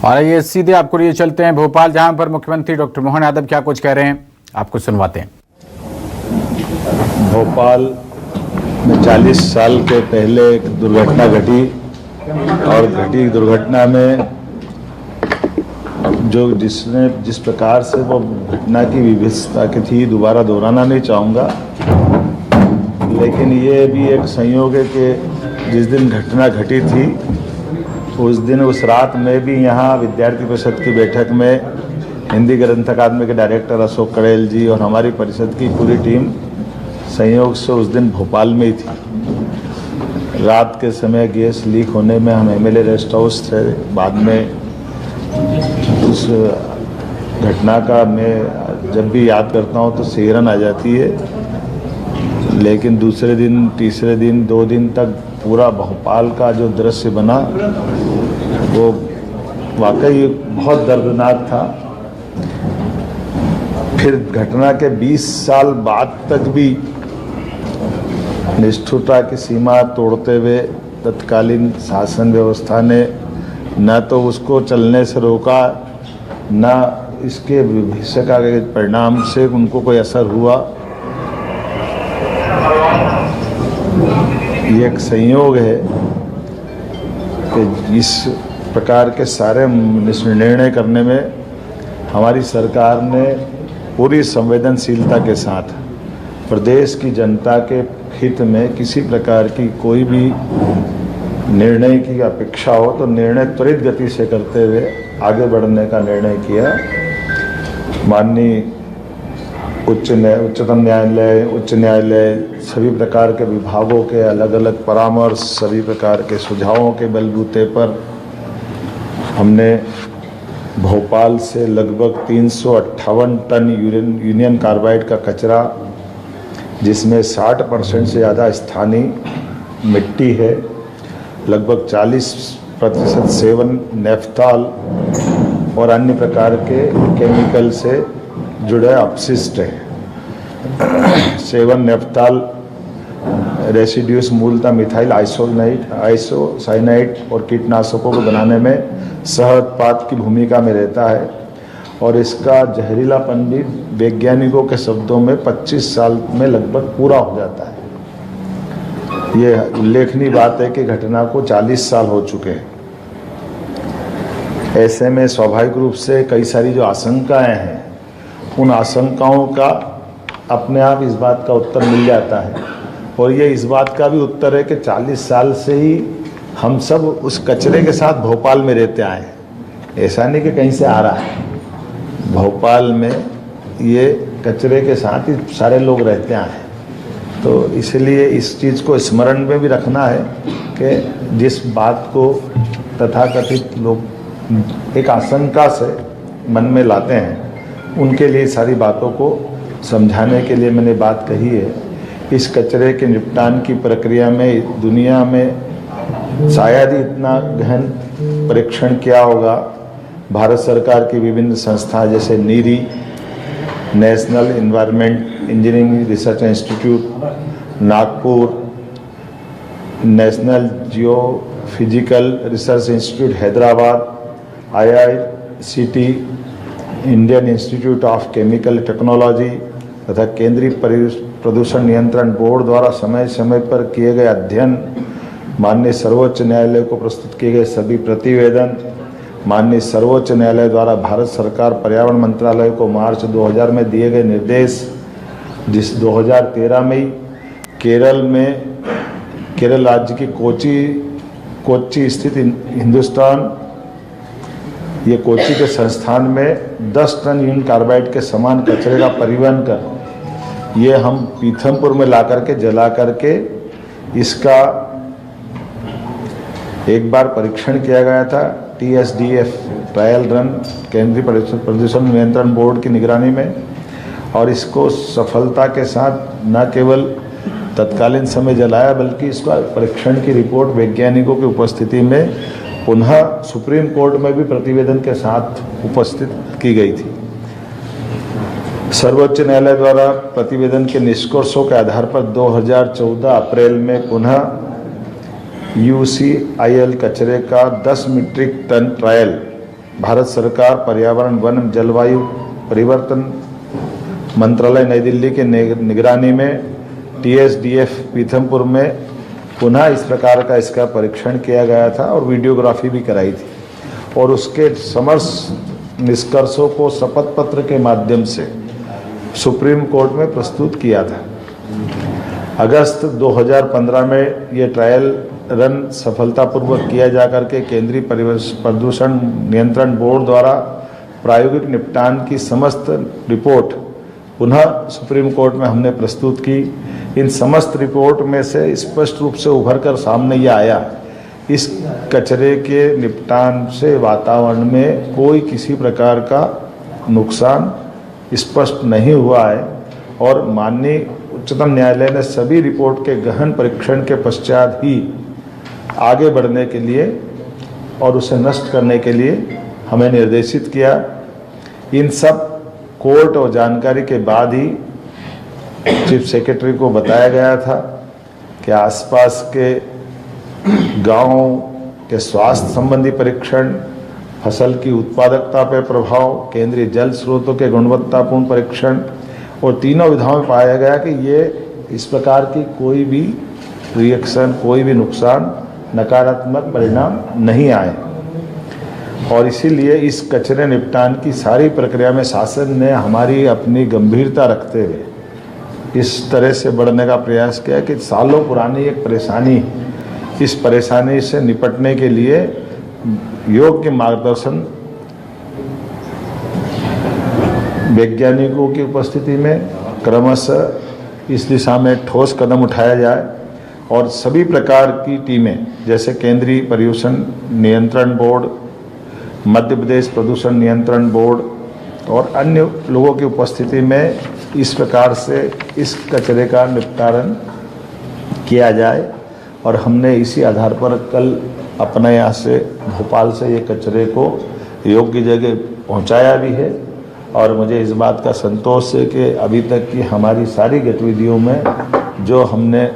और ये सीधे आपको लिए चलते हैं भोपाल, जहां पर मुख्यमंत्री डॉक्टर मोहन यादव क्या कुछ कह रहे हैं आपको सुनवाते हैं। भोपाल में 40 साल के पहले एक दुर्घटना घटी और दुर्घटना में जिस प्रकार से वो घटना की विभत्सता की थी, दोबारा दोहराना नहीं चाहूँगा, लेकिन ये भी एक संयोग है कि जिस दिन घटना घटी थी उस दिन उस रात में भी यहाँ विद्यार्थी परिषद की बैठक में हिंदी ग्रंथ अकादमी के डायरेक्टर अशोक कड़ेल जी और हमारी परिषद की पूरी टीम संयोग से उस दिन भोपाल में ही थी। रात के समय गैस लीक होने में हम एमएलए रेस्ट हाउस थे। बाद में उस घटना का मैं जब भी याद करता हूँ तो सिहरन आ जाती है, लेकिन दूसरे दिन, तीसरे दिन, 2 दिन तक पूरा भोपाल का जो दृश्य बना वो वाकई बहुत दर्दनाक था। फिर घटना के 20 साल बाद तक भी निष्ठुरता की सीमा तोड़ते हुए तत्कालीन शासन व्यवस्था ने न तो उसको चलने से रोका, न इसके भविष्य का परिणाम से उनको कोई असर हुआ। ये एक संयोग है कि इस प्रकार के सारे निर्णय करने में हमारी सरकार ने पूरी संवेदनशीलता के साथ प्रदेश की जनता के हित में किसी प्रकार की कोई भी निर्णय की अपेक्षा हो तो निर्णय त्वरित गति से करते हुए आगे बढ़ने का निर्णय किया। माननीय उच्चतम न्यायालय, उच्च न्यायालय, सभी प्रकार के विभागों के अलग अलग परामर्श, सभी प्रकार के सुझावों के बलबूते पर हमने भोपाल से लगभग 358 टन यूनियन कार्बाइड का कचरा, जिसमें 60% से ज़्यादा स्थानीय मिट्टी है, लगभग 40% सेवन नेफ्थॉल और अन्य प्रकार के केमिकल से जुड़े अपशिष्ट है। सेवन नेफ्थॉल रेसिड्यूस मूलतः मिथाइल आइसोसाइनाइड और कीटनाशकों को बनाने में सह उत्पाद की भूमिका में रहता है और इसका जहरीलापन भी वैज्ञानिकों के शब्दों में 25 साल में लगभग पूरा हो जाता है। ये उल्लेखनीय बात है कि घटना को 40 साल हो चुके हैं। ऐसे में स्वाभाविक रूप से कई सारी जो आशंकाएं हैं, उन आशंकाओं का अपने आप इस बात का उत्तर मिल जाता है। और ये इस बात का भी उत्तर है कि 40 साल से ही हम सब उस कचरे के साथ भोपाल में रहते आए हैं। ऐसा नहीं कि कहीं से आ रहा है, भोपाल में ये कचरे के साथ ही सारे लोग रहते आए हैं। तो इसलिए इस चीज़ को स्मरण में भी रखना है कि जिस बात को तथाकथित लोग एक आशंका से मन में लाते हैं, उनके लिए सारी बातों को समझाने के लिए मैंने बात कही है। इस कचरे के निपटान की प्रक्रिया में दुनिया में शायद ही इतना गहन परीक्षण किया होगा। भारत सरकार की विभिन्न संस्थाएं जैसे NEERI, national environment engineering research institute Nagpur, national geophysical research institute Hyderabad, IICT, Indian institute of chemical technology तथा केंद्रीय प्रदूषण नियंत्रण बोर्ड द्वारा समय समय पर किए गए अध्ययन, माननीय सर्वोच्च न्यायालय को प्रस्तुत किए गए सभी प्रतिवेदन, माननीय सर्वोच्च न्यायालय द्वारा भारत सरकार पर्यावरण मंत्रालय को मार्च 2000 में दिए गए निर्देश, जिस 2013 में ही केरल राज्य की कोच्चि स्थित हिंदुस्तान, ये कोच्चि के संस्थान में 10 टन यूनियन कार्बाइड के समान कचरे का परिवहन कर ये हम पीथमपुर में ला करके जला करके इसका एक बार परीक्षण किया गया था TSDF ट्रायल रन, केंद्रीय प्रदूषण नियंत्रण बोर्ड की निगरानी में, और इसको सफलता के साथ न केवल तत्कालीन समय जलाया बल्कि इसका परीक्षण की रिपोर्ट वैज्ञानिकों की उपस्थिति में पुनः सुप्रीम कोर्ट में भी प्रतिवेदन के साथ उपस्थित की गई थी। सर्वोच्च न्यायालय द्वारा प्रतिवेदन के निष्कर्षों के आधार पर 2014 अप्रैल में पुनः UCIL कचरे का 10 मीट्रिक टन ट्रायल भारत सरकार पर्यावरण वन जलवायु परिवर्तन मंत्रालय नई दिल्ली के निगरानी में TSDF पीथमपुर में पुनः इस प्रकार का इसका परीक्षण किया गया था और वीडियोग्राफी भी कराई थी और उसके समस्त निष्कर्षों को शपथ पत्र के माध्यम से सुप्रीम कोर्ट में प्रस्तुत किया था। अगस्त 2015 में ये ट्रायल रन सफलतापूर्वक किया जाकर के केंद्रीय प्रदूषण नियंत्रण बोर्ड द्वारा प्रायोगिक निपटान की समस्त रिपोर्ट पुनः सुप्रीम कोर्ट में हमने प्रस्तुत की। इन समस्त रिपोर्ट में से स्पष्ट रूप से उभर कर सामने ये आया, इस कचरे के निपटान से वातावरण में कोई किसी प्रकार का नुकसान स्पष्ट नहीं हुआ है और माननीय उच्चतम न्यायालय ने सभी रिपोर्ट के गहन परीक्षण के पश्चात ही आगे बढ़ने के लिए और उसे नष्ट करने के लिए हमें निर्देशित किया। इन सब कोर्ट और जानकारी के बाद ही चीफ सेक्रेटरी को बताया गया था कि आसपास के गांवों के स्वास्थ्य संबंधी परीक्षण, फसल की उत्पादकता पर प्रभाव, केंद्रीय जल स्रोतों के गुणवत्तापूर्ण परीक्षण और तीनों विधाओं में पाया गया कि ये इस प्रकार की कोई भी रिएक्शन, कोई भी नुकसान, नकारात्मक परिणाम नहीं आए और इसीलिए इस कचरे निपटान की सारी प्रक्रिया में शासन ने हमारी अपनी गंभीरता रखते हुए इस तरह से बढ़ने का प्रयास किया कि सालों पुरानी एक परेशानी, इस परेशानी से निपटने के लिए योग्य मार्गदर्शन वैज्ञानिकों की उपस्थिति में क्रमशः इस दिशा में ठोस कदम उठाया जाए और सभी प्रकार की टीमें जैसे केंद्रीय प्रदूषण नियंत्रण बोर्ड, मध्य प्रदेश प्रदूषण नियंत्रण बोर्ड और अन्य लोगों की उपस्थिति में इस प्रकार से इस कचरे का निपटान किया जाए और हमने इसी आधार पर कल अपने यहाँ से भोपाल से ये कचरे को योग्य जगह पहुँचाया भी है और मुझे इस बात का संतोष है कि अभी तक की हमारी सारी गतिविधियों में जो हमने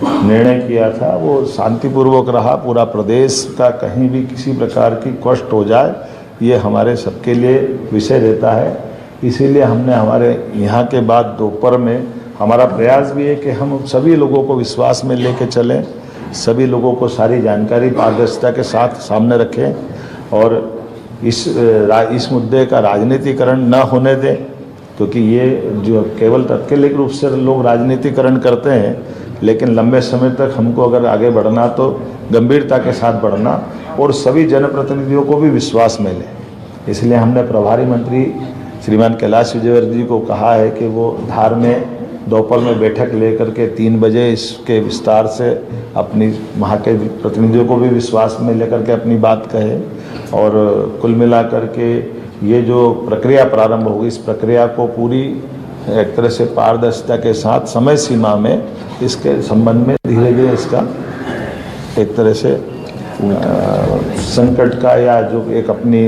निर्णय किया था वो शांतिपूर्वक रहा। पूरा प्रदेश का कहीं भी किसी प्रकार की कष्ट हो जाए ये हमारे सबके लिए विषय रहता है। इसीलिए हमने हमारे यहाँ के बाद दोपहर में हमारा प्रयास भी है कि हम सभी लोगों को विश्वास में लेके चलें, सभी लोगों को सारी जानकारी पारदर्शिता के साथ सामने रखें और इस मुद्दे का राजनीतिकरण न होने दें, क्योंकि ये जो केवल तात्कालिक रूप से लोग राजनीतिकरण करते हैं, लेकिन लंबे समय तक हमको अगर आगे बढ़ना तो गंभीरता के साथ बढ़ना और सभी जनप्रतिनिधियों को भी विश्वास में लें। इसलिए हमने प्रभारी मंत्री श्रीमान कैलाश विजयवर्गीय जी को कहा है कि वो धार में दोपहर में बैठक लेकर के 3 बजे इसके विस्तार से अपनी वहाँ के प्रतिनिधियों को भी विश्वास में लेकर के अपनी बात कहे और कुल मिलाकर के ये जो प्रक्रिया प्रारंभ होगी इस प्रक्रिया को पूरी एक तरह से पारदर्शिता के साथ समय सीमा में इसके संबंध में धीरे धीरे इसका एक तरह से संकट का या जो एक अपनी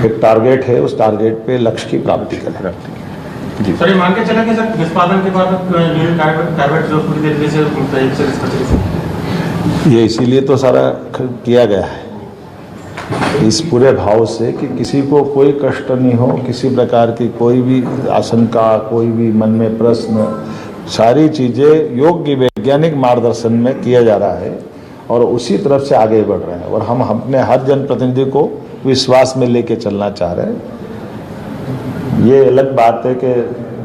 एक टारगेट है उस टारगेट पे लक्ष्य की प्राप्ति करें। जी सर, ये मान के चला कि सर निष्पादन के बाद कार्बेट जो पूरी तरीके से ये इसीलिए तो सारा किया गया है इस पूरे भाव से कि किसी को कोई कष्ट नहीं हो, किसी प्रकार की कोई भी आशंका, कोई भी मन में प्रश्न, सारी चीज़ें योग्य वैज्ञानिक मार्गदर्शन में किया जा रहा है और उसी तरफ से आगे बढ़ रहे हैं और हम अपने हर जनप्रतिनिधि को विश्वास में लेके चलना चाह रहे हैं। ये अलग बात है कि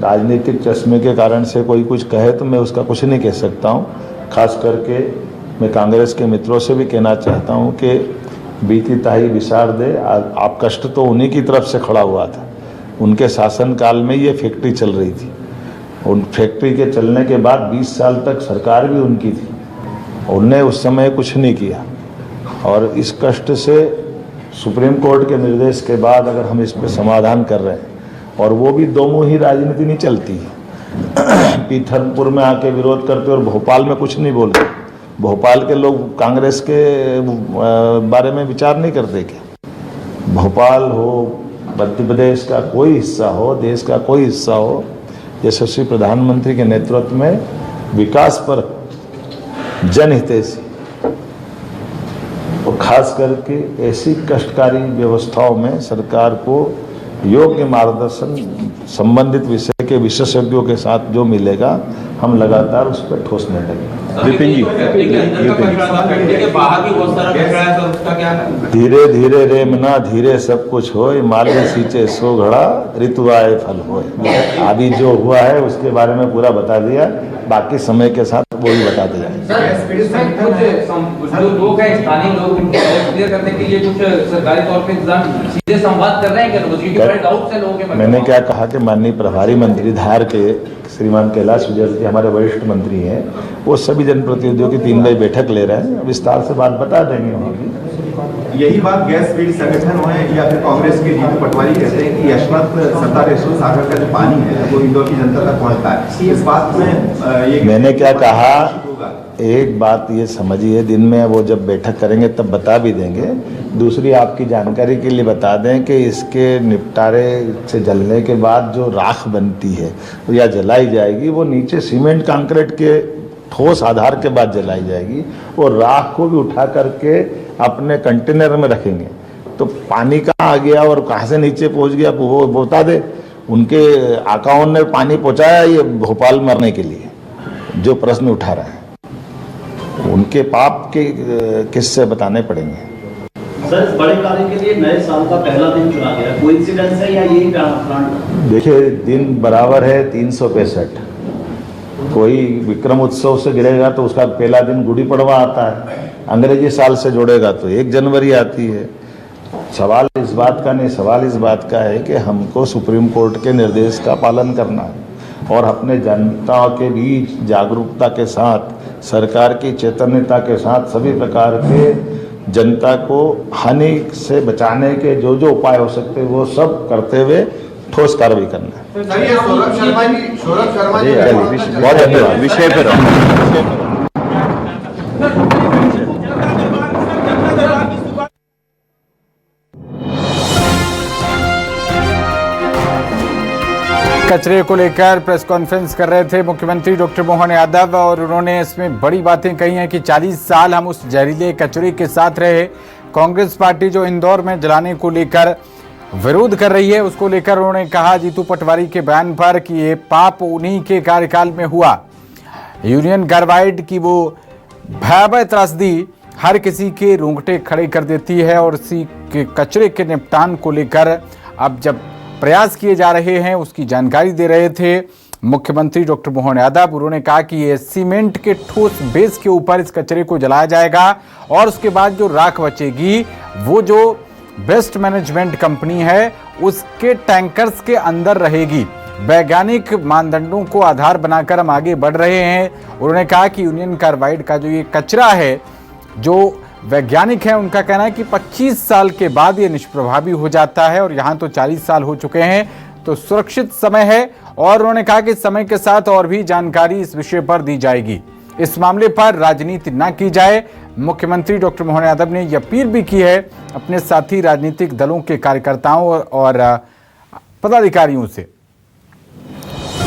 राजनीतिक चश्मे के कारण से कोई कुछ कहे तो मैं उसका कुछ नहीं कह सकता हूँ। खास करके मैं कांग्रेस के मित्रों से भी कहना चाहता हूँ कि बीती ताई विसार दे, आप कष्ट तो उन्हीं की तरफ से खड़ा हुआ था। उनके शासनकाल में ये फैक्ट्री चल रही थी। उन फैक्ट्री के चलने के बाद 20 साल तक सरकार भी उनकी थी, उनने उस समय कुछ नहीं किया और इस कष्ट से सुप्रीम कोर्ट के निर्देश के बाद अगर हम इस पर समाधान कर रहे हैं और वो भी दो मुँही राजनीति नहीं चलती है। पीथमपुर में आके विरोध करते और भोपाल में कुछ नहीं बोलते। भोपाल के लोग कांग्रेस के बारे में विचार नहीं करते क्या? भोपाल हो, मध्य प्रदेश का कोई हिस्सा हो, देश का कोई हिस्सा हो, यशस्वी प्रधानमंत्री के नेतृत्व में विकास पर जनहितैषी और खास करके ऐसी कष्टकारी व्यवस्थाओं में सरकार को योग्य मार्गदर्शन संबंधित विषय के विशेषज्ञों के साथ जो मिलेगा, हम लगातार उस पर ठोस निर्णय लेंगे। विपिन जी, धीरे धीरे रेमना धीरे सब कुछ होए, माले सींचे सो घड़ा ऋतु आए फल होए। अभी जो हुआ है उसके बारे में पूरा बता दिया, बाकी समय के साथ वो भी बताते जाएंगे। जो लोग हैं स्थानीय लोग, उनको क्लियर करने के लिए कुछ सरकारी तौर पे इंतजाम सीधे संवाद कर रहे हैं क्या? क्योंकि बड़े डाउट्स हैं लोगों के मन में। मैंने क्या कहा कि माननीय प्रभारी मंत्री धार के श्रीमान कैलाश विजय जी हमारे वरिष्ठ मंत्री हैं, वो सभी जनप्रतिनिधियों की 3 बजे बैठक ले रहे हैं, विस्तार से बात बता देंगे उन्हें। यही बात गैस फील्ड संगठन हो या फिर कांग्रेस के जीतू पटवारी कहते हैं कि यशवंत सरदार यशवंत सागर का जो पानी है वो इंदौर की जनता तक पहुंचता है। इस बात में ये मैंने क्या कहा, एक बात ये समझिए, दिन में वो जब बैठक करेंगे तब बता भी देंगे। दूसरी आपकी जानकारी के लिए बता दें कि इसके निपटारे से जलने के बाद जो राख बनती है या जलाई जाएगी, वो नीचे सीमेंट कंक्रीट के ठोस आधार के बाद जलाई जाएगी और राख को भी उठा करके अपने कंटेनर में रखेंगे। तो पानी कहाँ आ गया और कहाँ से नीचे पहुँच गया वो बता दे। उनके आकाओं ने पानी पहुँचाया ये भोपाल मरने के लिए, जो प्रश्न उठा रहा है उनके पाप के किस्से बताने पड़ेंगे। सर, इस बड़े कार्य के लिए नए साल का पहला दिन चुना गया, कोइंसिडेंस है या यही प्लान? देखिए, दिन बराबर है 365। कोई विक्रम उत्सव से गिरेगा तो उसका पहला दिन गुड़ी पड़वा आता है, अंग्रेजी साल से जोड़ेगा तो 1 जनवरी आती है। सवाल इस बात का नहीं, सवाल इस बात का है कि हमको सुप्रीम कोर्ट के निर्देश का पालन करना है और अपने जनता के बीच जागरूकता के साथ, सरकार की चैतन्यता के साथ सभी प्रकार के जनता को हानि से बचाने के जो जो उपाय हो सकते हैं वो सब करते हुए ठोस कार्रवाई करना है। सौरभ शर्मा जी बहुत धन्यवाद। विषय पर कचरे को लेकर प्रेस कॉन्फ्रेंस कर रहे थे मुख्यमंत्री डॉक्टर मोहन यादव और उन्होंने इसमें बड़ी बातें कही हैं कि 40 साल हम उस जहरीले कचरे के साथ रहे। कांग्रेस पार्टी जो इंदौर में जलाने को लेकर विरोध कर रही है, उसको लेकर उन्होंने कहा जीतू पटवारी के बयान पर कि ये पाप उन्हीं के कार्यकाल में हुआ। यूनियन कार्बाइड की वो भयावह त्रासदी हर किसी के रोंगटे खड़े कर देती है और इसी के कचरे के निपटान को लेकर अब जब प्रयास किए जा रहे हैं उसकी जानकारी दे रहे थे मुख्यमंत्री डॉक्टर मोहन यादव। उन्होंने कहा कि ये सीमेंट के ठोस बेस के ऊपर इस कचरे को जलाया जाएगा और उसके बाद जो राख बचेगी वो जो वेस्ट मैनेजमेंट कंपनी है उसके टैंकर्स के अंदर रहेगी। वैज्ञानिक मानदंडों को आधार बनाकर हम आगे बढ़ रहे हैं। उन्होंने कहा कि यूनियन कार्बाइड का जो ये कचरा है, जो वैज्ञानिक हैं उनका कहना है कि 25 साल के बाद ये निष्प्रभावी हो जाता है और यहाँ तो 40 साल हो चुके हैं, तो सुरक्षित समय है। और उन्होंने कहा कि समय के साथ और भी जानकारी इस विषय पर दी जाएगी, इस मामले पर राजनीति न की जाए। मुख्यमंत्री डॉक्टर मोहन यादव ने यह अपील भी की है अपने साथी राजनीतिक दलों के कार्यकर्ताओं और पदाधिकारियों से।